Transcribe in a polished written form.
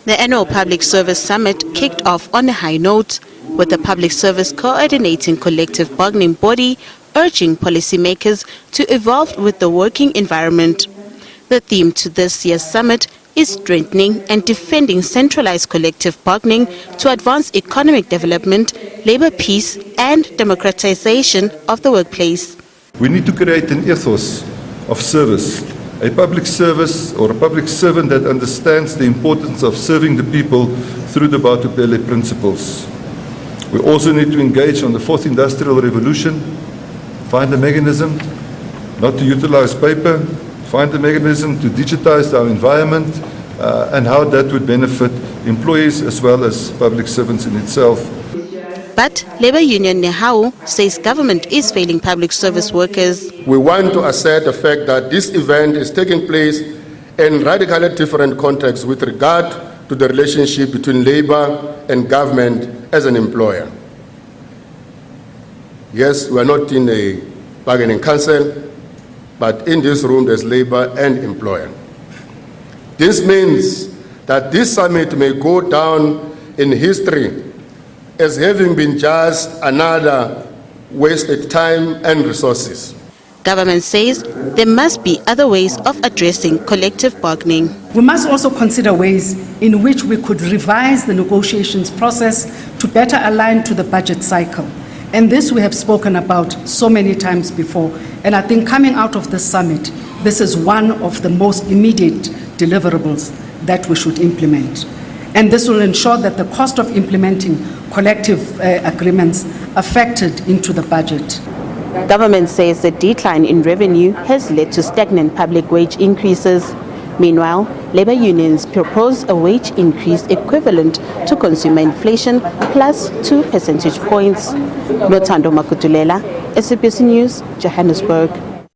The annual Public Service Summit kicked off on a high note, with the Public Service Co-ordinating collective bargaining body urging policymakers to evolve with the working environment. The theme to this year's summit is strengthening and defending centralized collective bargaining to advance economic development, labor peace and democratization of the workplace. We need to create an ethos of service, a public service or a public servant that understands the importance of serving the people through the Batupele principles. We also need to engage on the fourth industrial revolution, find a mechanism not to utilize paper, find a mechanism to digitize our environment and how that would benefit employees as well as public servants in itself. But Labour Union Nehau says government is failing public service workers. We want to assert the fact that this event is taking place in radically different contexts with regard to the relationship between Labour and government as an employer. Yes, we are not in a bargaining council, but in this room there's Labour and employer. This means that this summit may go down in history as having been just another wasted time and resources. Government says there must be other ways of addressing collective bargaining. We must also consider ways in which we could revise the negotiations process to better align to the budget cycle. And this we have spoken about so many times before. And I think coming out of the summit, this is one of the most immediate deliverables that we should implement. And this will ensure that the cost of implementing collective agreements are factored into the budget. Government says the decline in revenue has led to stagnant public wage increases. Meanwhile, labour unions propose a wage increase equivalent to consumer inflation plus 2 percentage points. Nothando Makutulela, SABC News, Johannesburg.